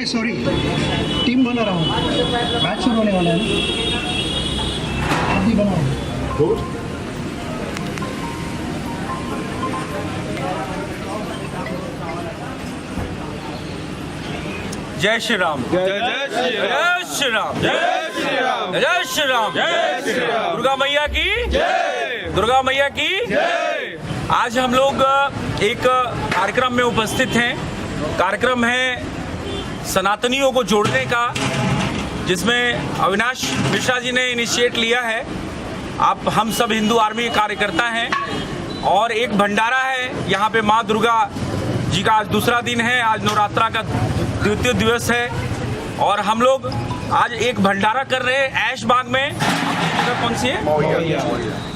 Sorry, team बना रहा हूँ, मैच शुरू होने वाला है ना, आप भी बनाओ। जय श्री राम, जय श्री राम, जय श्री राम, जय श्री राम, जय श्री राम। दुर्गा मैया की जय, दुर्गा मैया की जय। आज हम लोग एक कार्यक्रम में उपस्थित हैं। कार्यक्रम है सनातनियों को जोड़ने का, जिसमें अविनाश मिश्रा जी ने इनिशिएट लिया है। आप हम सब हिंदू आर्मी के कार्यकर्ता हैं और एक भंडारा है यहाँ पे। माँ दुर्गा जी का आज दूसरा दिन है, आज नवरात्रा का द्वितीय दिवस है और हम लोग आज एक भंडारा कर रहे हैं ऐश बाग में। कौन सी है?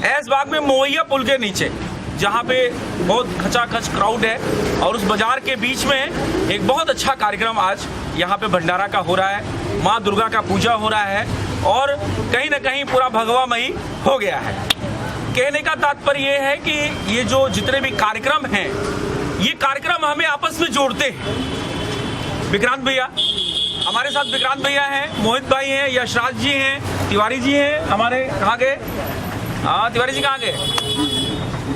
ऐश बाग में मोहैया पुल के नीचे, जहाँ पे बहुत खचाखच क्राउड है और उस बाजार के बीच में एक बहुत अच्छा कार्यक्रम आज यहाँ पे भंडारा का हो रहा है। माँ दुर्गा का पूजा हो रहा है और कहीं ना कहीं पूरा भगवामयी हो गया है। कहने का तात्पर्य ये है कि ये जो जितने भी कार्यक्रम हैं, ये कार्यक्रम हमें आपस में जोड़ते हैं। विक्रांत भैया हमारे साथ, विक्रांत भैया हैं, मोहित भाई हैं, यशराज जी हैं, तिवारी जी हैं हमारे। कहाँ गए? हाँ, तिवारी जी कहाँ गए?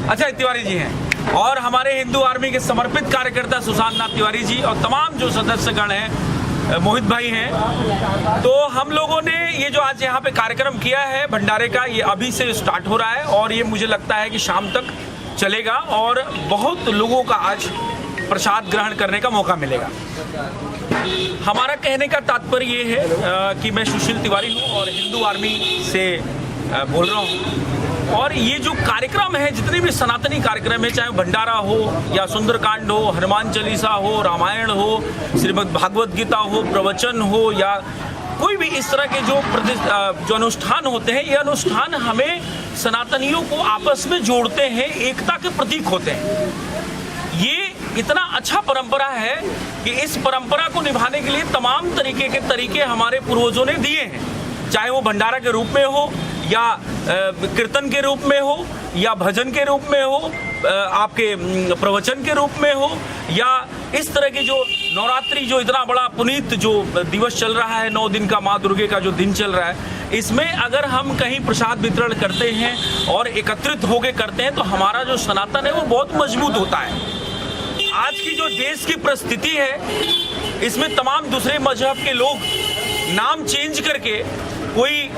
अच्छा, तिवारी जी हैं। और हमारे हिंदू आर्मी के समर्पित कार्यकर्ता सुशांत नाथ तिवारी जी और तमाम जो सदस्यगण हैं, मोहित भाई हैं। तो हम लोगों ने ये जो आज यहाँ पे कार्यक्रम किया है भंडारे का, ये अभी से स्टार्ट हो रहा है और ये मुझे लगता है कि शाम तक चलेगा और बहुत लोगों का आज प्रसाद ग्रहण करने का मौका मिलेगा। हमारा कहने का तात्पर्य ये है कि मैं सुशील तिवारी हूँ और हिंदू आर्मी से बोल रहा हूँ। और ये जो कार्यक्रम है, जितने भी सनातनी कार्यक्रम है, चाहे जो हो या सुंदरकांड हो, हनुमान चालीसा हो, रामायण हो, श्रीमद् भागवत गीता हो, प्रवचन हो या कोई भी इस तरह के जो अनुष्ठान होते हैं, ये अनुष्ठान हमें सनातनियों को आपस में जोड़ते हैं, एकता के प्रतीक होते हैं। ये इतना अच्छा परंपरा है कि इस परंपरा को निभाने के लिए तमाम तरीके हमारे पूर्वजों ने दिए हैं, चाहे वो भंडारा के रूप में हो या कीर्तन के रूप में हो या भजन के रूप में हो, आपके प्रवचन के रूप में हो, या इस तरह के जो नवरात्रि जो इतना बड़ा पुनीत जो दिवस चल रहा है, 9 दिन का माँ दुर्गे का जो दिन चल रहा है, इसमें अगर हम कहीं प्रसाद वितरण करते हैं और एकत्रित होकर करते हैं तो हमारा जो सनातन है वो बहुत मजबूत होता है। आज की जो देश की परिस्थिति है, इसमें तमाम दूसरे मजहब के लोग नाम चेंज करके, कोई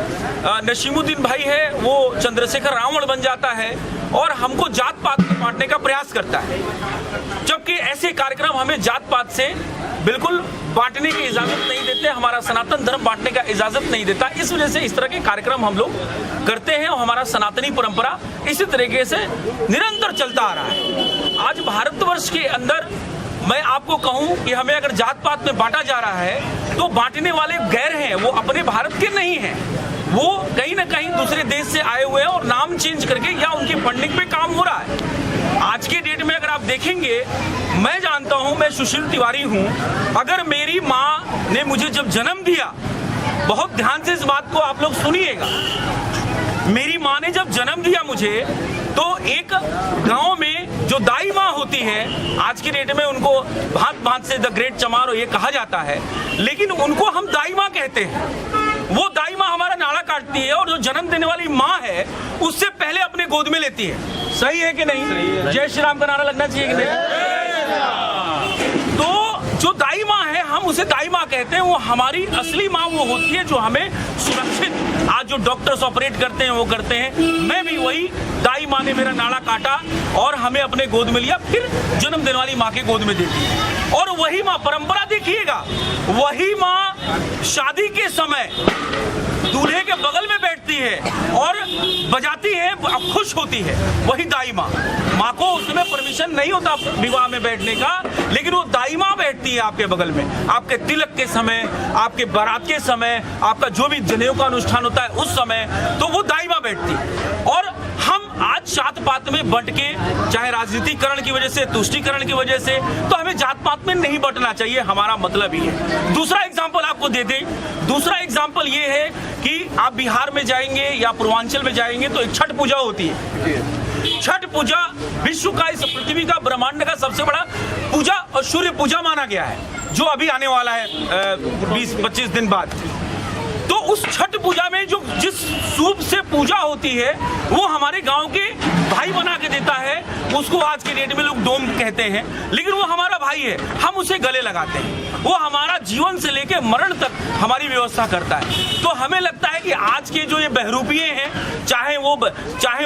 नसीमुद्दीन भाई है वो चंद्रशेखर रावण बन जाता है और हमको जात पात में बांटने का प्रयास करता है, जबकि ऐसे कार्यक्रम हमें जात पात से बिल्कुल बांटने की इजाजत नहीं देते, हमारा सनातन धर्म बांटने का इजाजत नहीं देता। इस वजह से इस तरह के कार्यक्रम हम लोग करते हैं और हमारा सनातनी परंपरा इसी तरीके से निरंतर चलता आ रहा है। आज भारतवर्ष के अंदर मैं आपको कहूं कि हमें अगर जात पात में बांटा जा रहा है तो बांटने वाले गैर हैं, वो अपने भारत के नहीं हैं, वो कहीं ना कहीं दूसरे देश से आए हुए हैं और नाम चेंज करके या उनकी फंडिंग पे काम हो रहा है। आज के डेट में अगर आप देखेंगे, मैं जानता हूं, मैं सुशील तिवारी हूं, अगर मेरी माँ ने मुझे जब जन्म दिया, बहुत ध्यान से इस बात को आप लोग सुनिएगा, मेरी माँ ने जब जन्म दिया मुझे, तो एक गांव में जो दाई माँ होती है, आज की डेट में उनको भांत भांत से द ग्रेट चमार ये कहा जाता है, लेकिन उनको हम दाई माँ कहते हैं। वो दाई माँ हमारा नाड़ा काटती है और जो जन्म देने वाली माँ है उससे पहले अपने गोद में लेती है। सही है कि नहीं? जय श्री राम का नारा लगना चाहिए कि नहीं? तो जो दाई माँ है, हम उसे दाई माँ कहते हैं। वो हमारी असली माँ वो होती है जो हमें सुरक्षित, आज जो डॉक्टर्स ऑपरेट करते हैं वो करते हैं। मैं भी वही, दाई माँ ने मेरा नाड़ा काटा और हमें अपने गोद में लिया, फिर जन्म देने वाली माँ के गोद में देती है। और वही माँ, परंपरा देखिएगा, वही माँ शादी के समय दूल्हे के बगल में बैठती है और बजाती है, खुश होती है, वही दाई माँ। माँ को उसमें परमिशन नहीं होता विवाह में बैठने का, लेकिन वो दाई माँ बैठती है आपके बगल में, आपके तिलक के समय, आपके बारात के समय, आपका जो भी जनेऊ का अनुष्ठान होता है उस समय, तो वो दाई माँ बैठती है। और हम आज जात पात में बंट के, चाहे राजनीतिकरण की वजह से, तुष्टीकरण की वजह से, तो हमें जात पात में नहीं बंटना चाहिए, हमारा मतलब ही है। दूसरा एग्जाम्पल आपको दे दें, दूसरा एग्जाम्पल ये है कि आप बिहार में जाएंगे या पूर्वांचल में जाएंगे तो एक छठ पूजा होती है। छठ पूजा विश्व का, इस पृथ्वी का, ब्रह्मांड का सबसे बड़ा पूजा और सूर्य पूजा माना गया है, जो अभी आने वाला है 20-25 दिन बाद। तो उस छठ पूजा में जो जिस सूप से पूजा होती है वो हमारे गांव के भाई बना के देता है, उसको आज के डेट में लोग डोम कहते हैं, लेकिन वो हमारा भाई है, हम उसे गले लगाते हैं। वो हमारा जीवन से लेके मरण तक हमारी व्यवस्था करता है। तो हमें लगता है कि आज के जो ये बहरूपिये हैं, चाहे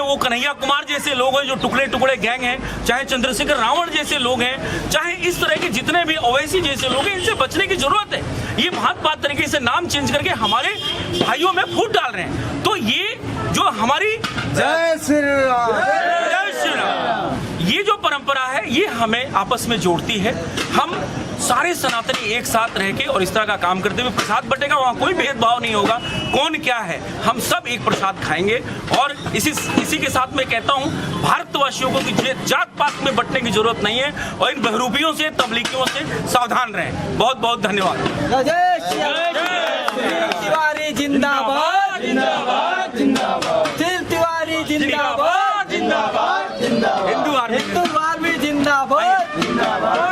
वो कन्हैया कुमार जैसे लोग हैं जो टुकड़े टुकड़े गैंग हैं, चाहे चंद्रशेखर रावण जैसे लोग हैं, चाहे इस तरह के जितने भी ओवैसी जैसे लोग हैं, इनसे बचने की जरूरत है। ये भांत तरीके से नाम चेंज करके हमारे भाइयों में फूट डाल रहे हैं। तो ये जो हमारी जय श्री राम, जय श्री राम, ये जो परंपरा है ये हमें आपस में जोड़ती है। हम सारे सनातनी एक साथ रह के और इस तरह का काम करते हुए प्रसाद बटेगा, वहाँ कोई भेदभाव नहीं होगा, कौन क्या है, हम सब एक प्रसाद खाएंगे। और इसी के साथ मैं कहता हूँ भारतवासियों को कि जात पात में बंटने की जरूरत नहीं है और इन बहरूपियों से, तबलीगियों से सावधान रहें। बहुत बहुत धन्यवाद। तिवारी जिंदाबाद, जिंदाबाद, जिंदाबाद। तिवारी जिंदाबाद, जिंदाबाद, जिंदाबाद। हिंदू आर्मी जिंदाबाद, जिंदाबाद।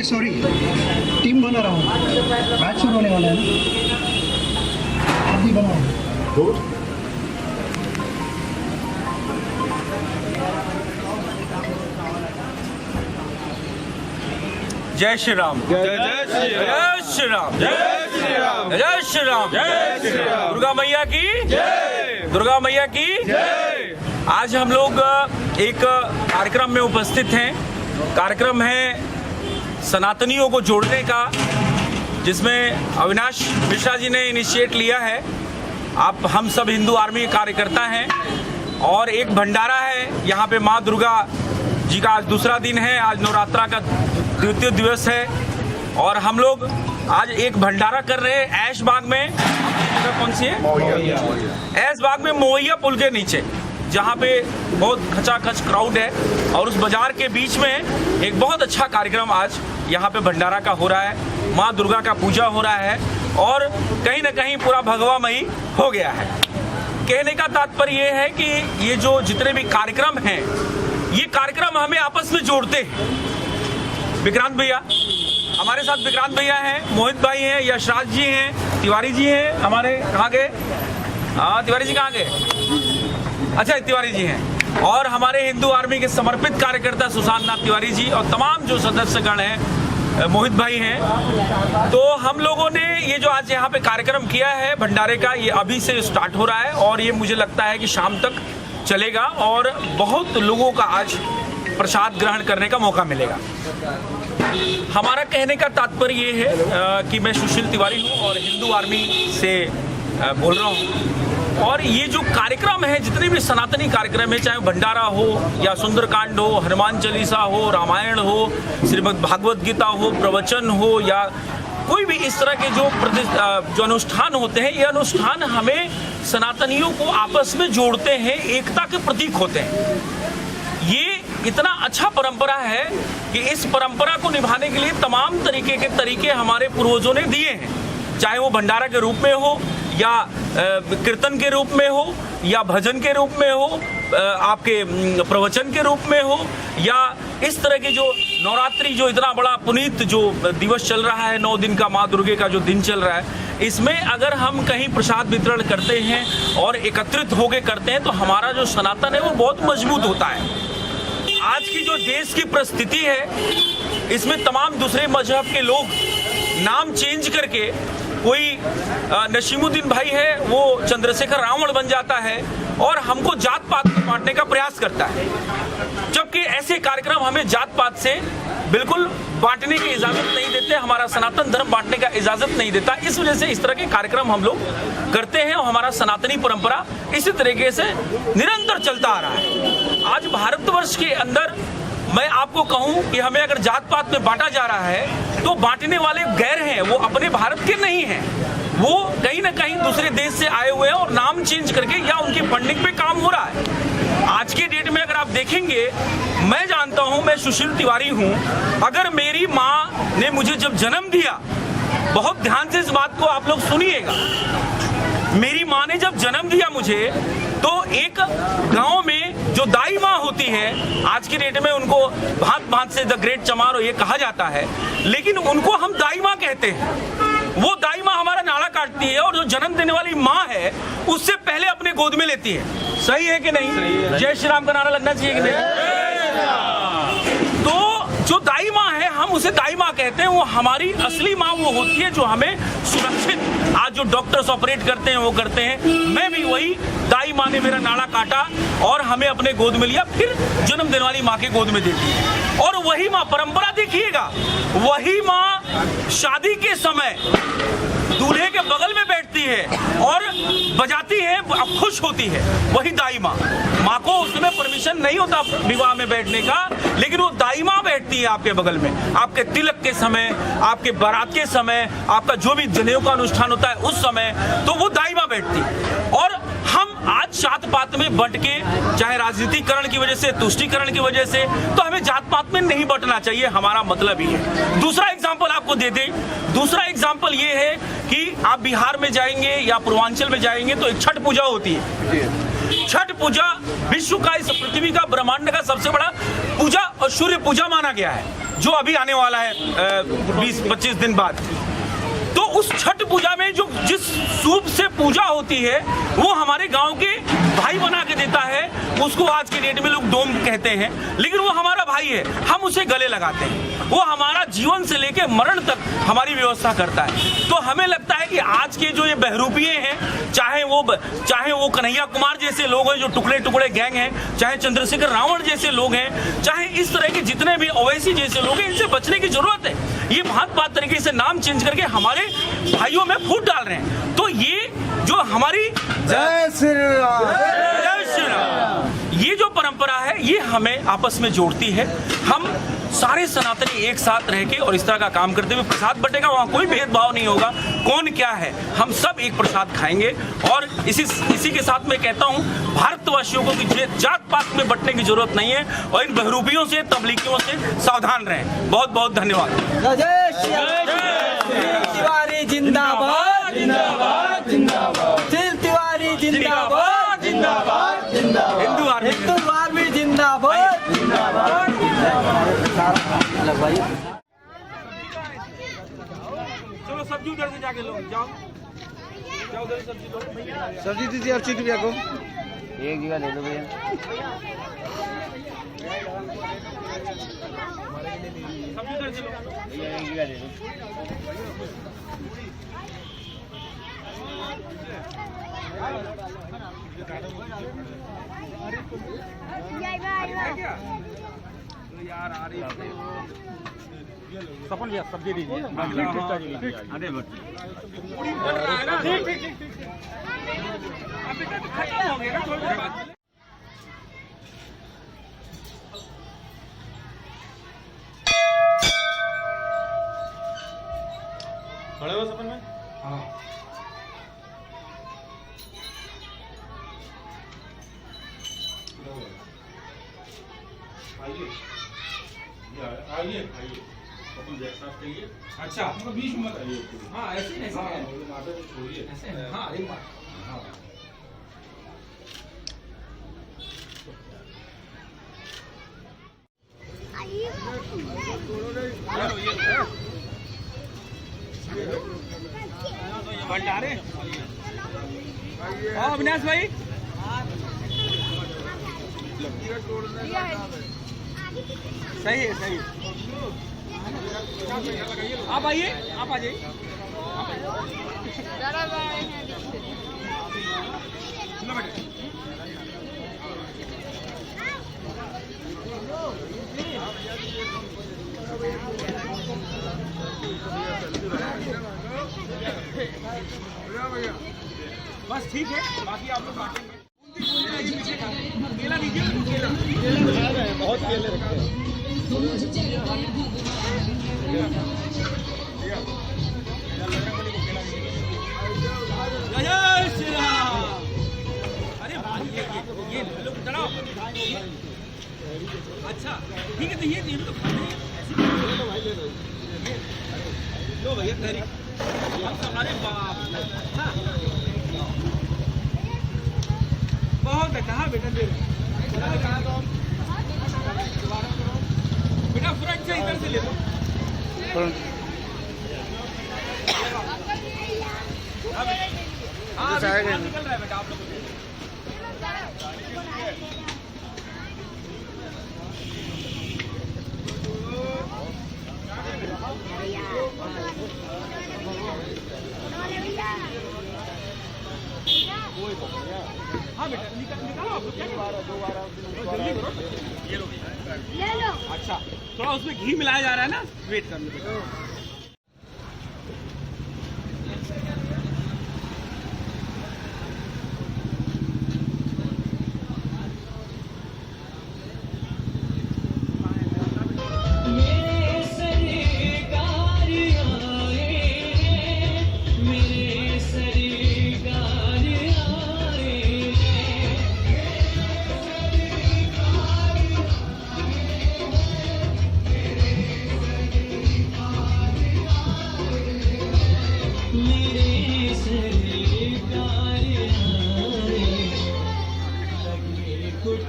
सॉरी, टीम बना रहा हूँ, मैच शुरू होने वाला है ना, अभी बनाओ। जय श्री राम, जय जय श्री राम, जय श्री राम, जय श्री राम, जय श्री राम, जय श्री राम। दुर्गा मैया की जय, दुर्गा मैया की जय। आज हम लोग एक कार्यक्रम में उपस्थित हैं। कार्यक्रम है सनातनियों को जोड़ने का, जिसमें अविनाश मिश्रा जी ने इनिशिएट लिया है। आप हम सब हिंदू आर्मी के कार्यकर्ता हैं और एक भंडारा है यहाँ पे। माँ दुर्गा जी का आज दूसरा दिन है, आज नवरात्रा का द्वितीय दिवस है और हम लोग आज एक भंडारा कर रहे हैं ऐश बाग में। कौन सी है? ऐश बाग में मोहैया पुल के नीचे, जहाँ पे बहुत खचाखच क्राउड है और उस बाजार के बीच में एक बहुत अच्छा कार्यक्रम आज यहाँ पे भंडारा का हो रहा है। माँ दुर्गा का पूजा हो रहा है और कहीं ना कहीं पूरा भगवामयी हो गया है। कहने का तात्पर्य ये है कि ये जो जितने भी कार्यक्रम हैं, ये कार्यक्रम हमें आपस में जोड़ते हैं। विक्रांत भैया हमारे साथ, विक्रांत भैया हैं, मोहित भाई हैं, यशराज जी हैं, तिवारी जी हैं हमारे। कहाँ गए? हाँ, तिवारी जी कहाँ गए? अच्छा, तिवारी जी हैं। और हमारे हिंदू आर्मी के समर्पित कार्यकर्ता सुशांत नाथ तिवारी जी और तमाम जो सदस्यगण हैं, मोहित भाई हैं। तो हम लोगों ने ये जो आज यहाँ पे कार्यक्रम किया है भंडारे का, ये अभी से स्टार्ट हो रहा है और ये मुझे लगता है कि शाम तक चलेगा और बहुत लोगों का आज प्रसाद ग्रहण करने का मौका मिलेगा। हमारा कहने का तात्पर्य ये है कि मैं सुशील तिवारी हूँ और हिंदू आर्मी से बोल रहा हूँ। और ये जो कार्यक्रम है, जितने भी सनातनी कार्यक्रम है, चाहे भंडारा हो या सुंदरकांड हो, हनुमान चालीसा हो, रामायण हो, श्रीमद् भागवत गीता हो, प्रवचन हो या कोई भी इस तरह के जो अनुष्ठान होते हैं, ये अनुष्ठान हमें सनातनियों को आपस में जोड़ते हैं, एकता के प्रतीक होते हैं। ये इतना अच्छा परंपरा है कि इस परंपरा को निभाने के लिए तमाम तरीके हमारे पूर्वजों ने दिए हैं, चाहे वो भंडारा के रूप में हो या कीर्तन के रूप में हो या भजन के रूप में हो, आपके प्रवचन के रूप में हो या इस तरह के जो नवरात्रि जो इतना बड़ा पुनीत जो दिवस चल रहा है, 9 दिन का माँ दुर्गे का जो दिन चल रहा है, इसमें अगर हम कहीं प्रसाद वितरण करते हैं और एकत्रित होके करते हैं तो हमारा जो सनातन है वो बहुत मजबूत होता है। आज की जो देश की परिस्थिति है, इसमें तमाम दूसरे मजहब के लोग नाम चेंज करके, कोई नसीमुद्दीन भाई है वो चंद्रशेखर रावण बन जाता है और हमको जात पात में बांटने का प्रयास करता है, जबकि ऐसे कार्यक्रम हमें जात पात से बिल्कुल बांटने की इजाजत नहीं देते। हमारा सनातन धर्म बांटने का इजाजत नहीं देता। इस वजह से इस तरह के कार्यक्रम हम लोग करते हैं और हमारा सनातनी परंपरा इसी तरीके से निरंतर चलता आ रहा है। आज भारतवर्ष के अंदर मैं आपको कहूं कि हमें अगर जात पात में बांटा जा रहा है तो बांटने वाले गैर हैं, वो अपने भारत के नहीं हैं, वो कहीं ना कहीं दूसरे देश से आए हुए हैं और नाम चेंज करके या उनकी फंडिंग पे काम हो रहा है। आज के डेट में अगर आप देखेंगे, मैं जानता हूं, मैं सुशील तिवारी हूं, अगर मेरी माँ ने मुझे जब जन्म दिया, बहुत ध्यान से इस बात को आप लोग सुनिएगा, मेरी माँ ने जब जन्म दिया मुझे, तो एक गांव में जो दाई माँ होती है, आज की डेट में उनको भांत भांत से द ग्रेट चमार ये कहा जाता है, लेकिन उनको हम दाई माँ कहते हैं। वो दाई माँ हमारा नाड़ा काटती है और जो जन्म देने वाली माँ है उससे पहले अपने गोद में लेती है। सही है कि नहीं? जय श्री राम का नारा लगना चाहिए कि नहीं? तो जो दाई माँ है, हम उसे दाई माँ कहते हैं। वो हमारी असली माँ वो होती है जो हमें सुरक्षित, आज जो डॉक्टर्स ऑपरेट करते हैं वो करते हैं, मैं भी वही दाई माँ ने मेरा नाड़ा काटा और हमें अपने गोद में लिया, फिर जन्म देने वाली माँ के गोद में देती है। और वही माँ, परंपरा देखिएगा, वही माँ शादी के समय दूल्हे के बगल में बैठती है और बजाती है, खुश होती है, वही दाई माँ। माँ को उसमें परमिशन नहीं होता विवाह में बैठने का, लेकिन वो दाई माँ बैठती है आपके बगल में, आपके तिलक के समय, आपके बारात के समय, आपका जो भी जनेऊ का अनुष्ठान होता है उस समय, तो वो दाई माँ बैठती है। और हम आज जात पात में बंट के, चाहे राजनीतिकरण की वजह से, तुष्टीकरण की वजह से, तो हमें जात पात में नहीं बंटना चाहिए, हमारा मतलब ही है। दूसरा एग्जाम्पल आपको दे दें, दूसरा एग्जाम्पल ये है कि आप बिहार में जाएंगे या पूर्वांचल में जाएंगे तो एक छठ पूजा होती है। छठ पूजा विश्व का, इस पृथ्वी का, ब्रह्मांड का सबसे बड़ा पूजा और सूर्य पूजा माना गया है, जो अभी आने वाला है 20-25 दिन बाद। तो उस छठ पूजा में जो जिस सूप से पूजा होती है वो हमारे गांव के भाई बना के देता है, उसको आज के डेट में लोग डोम कहते हैं, लेकिन वो हमारा भाई है, हम उसे गले लगाते हैं। वो हमारा जीवन से लेकर मरण तक हमारी व्यवस्था करता है। तो हमें लगता है कि आज के जो ये बहरूपिये हैं, चाहे वो कन्हैया कुमार जैसे लोग हैं जो टुकड़े टुकड़े गैंग हैं, चाहे चंद्रशेखर रावण जैसे लोग हैं, चाहे इस तरह के जितने भी ओवैसी जैसे लोग हैं, इनसे बचने की जरूरत है। ये भांत तरीके से नाम चेंज करके हमारे भाइयों में फूट डाल रहे हैं। तो ये जो हमारी जय श्री राम, जय श्री राम, ये जो परंपरा है ये हमें आपस में जोड़ती है। हम सारे सनातनी एक साथ रह के और इस तरह का काम करते हुए प्रसाद बटेगा, वहाँ कोई भेदभाव नहीं होगा, कौन क्या है, हम सब एक प्रसाद खाएंगे। और इसी के साथ मैं कहता हूँ भारतवासियों को कि जात पात में बंटने की जरूरत नहीं है और इन बहरूपियों से, तबलीगियों से सावधान रहें। बहुत बहुत धन्यवाद। जय श्री राम। तिवारी जिंदाबाद, जिंदाबाद, जिंदाबाद। तिवारी जिंदाबाद, जिंदाबाद, जिंदाबाद। हिंदू आर्मी जिंदाबाद, जिंदाबाद। चलो सब्जी उधर से जाके लो, जाओ उधर सब्जी लो। सब्जी दीजिए अर्चित भैया को, एक जगह ले लो भैया। सब्जी उधर से लो, भैया एक जगह ले लो। यार आ रही सपन भैया सब्जी दीजिए। अरे बट ठीक अब बेटा खत्म हो गया ना, थोड़ी देर बाद। खड़े हो सपन में? हाँ। आइए अपन जैसा कहिए। अच्छा बीच में मत आइए। हाँ ऐसे ही हाँ माता को छोड़िए। ऐसे हाँ एक बार हाँ भंडारे। हाँ अविनाश भाई, सही है सही है। आप आइए, आप आ जाइए। चलो बेटे। बस ठीक है, बाकी आप लोग बांटेंगे। केला दीजिए, केला बहुत केले रखते हैं। जय श्री राम। अरे ये लोग चढ़ाओ। अच्छा ठीक है, तो ये तो खाने हैं। लो भैया तहरी। अरे बाप, बहुत कहा बेटा दे बेटा फ्रंट से इधर से ले लो। हाँ निकल रहा है बेटा आप लोग। हाँ बेटा निकालो आप लोग, क्या जल्दी करो। ये लो ले लो। अच्छा थोड़ा उसमें घी मिलाया जा रहा है ना, वेट कर लो।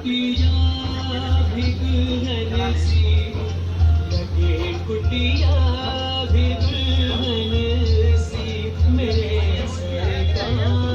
कुटिया भी दुल्हन सी लगे, कुटिया भी दुल्हन सी मेरे सरकार आए।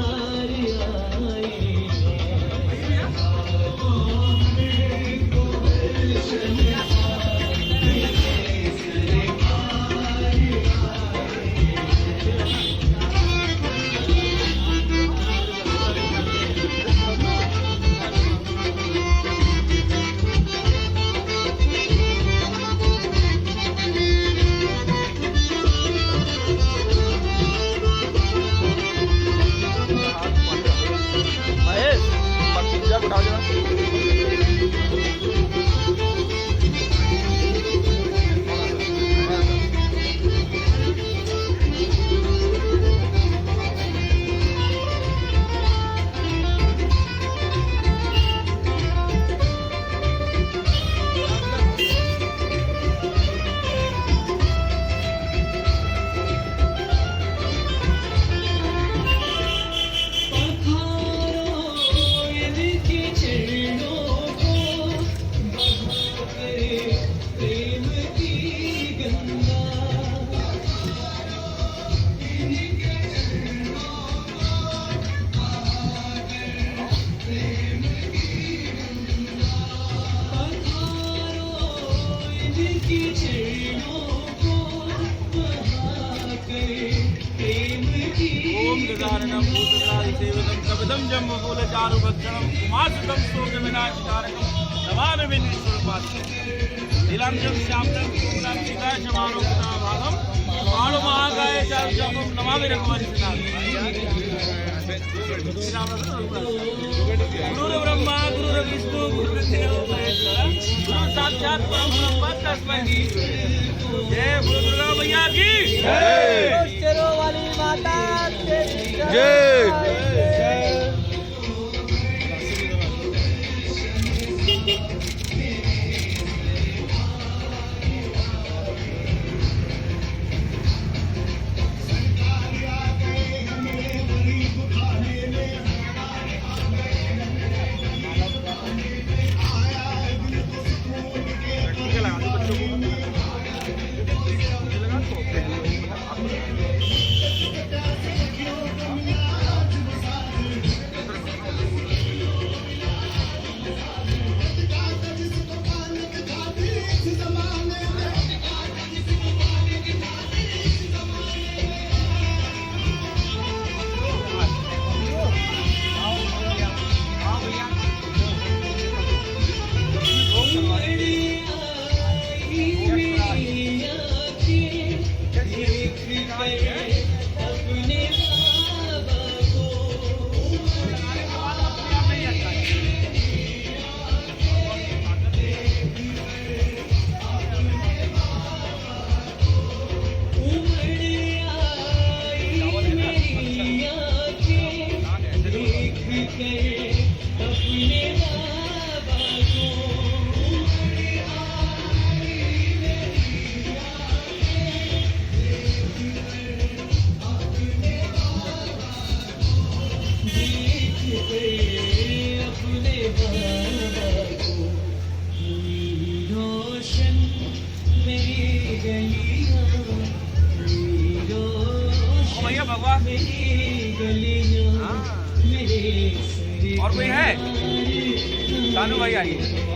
ओम गजाननम भूतगणाधिसेवितं कपितं जम्बूफलचारुभक्षणं उमासुतं शोकविनाशकारकं नमामि विघ्नेश्वरपादं नीलांशं श्यामलं पूर्णं चिदाशमारोपिताभागं बाणुमहाकाय चारुचापं नमामि गुरुर्ब्रह्मा गुरुर्विष्णु गुरुर्देवो महेश्वरः गुरु साक्षात् परब्रह्म तस्मै जय बोलो दुर्गा मैया की शेरों वाली माता तेरी जय। भैया भगवान और कोई है सानू भाई आइए।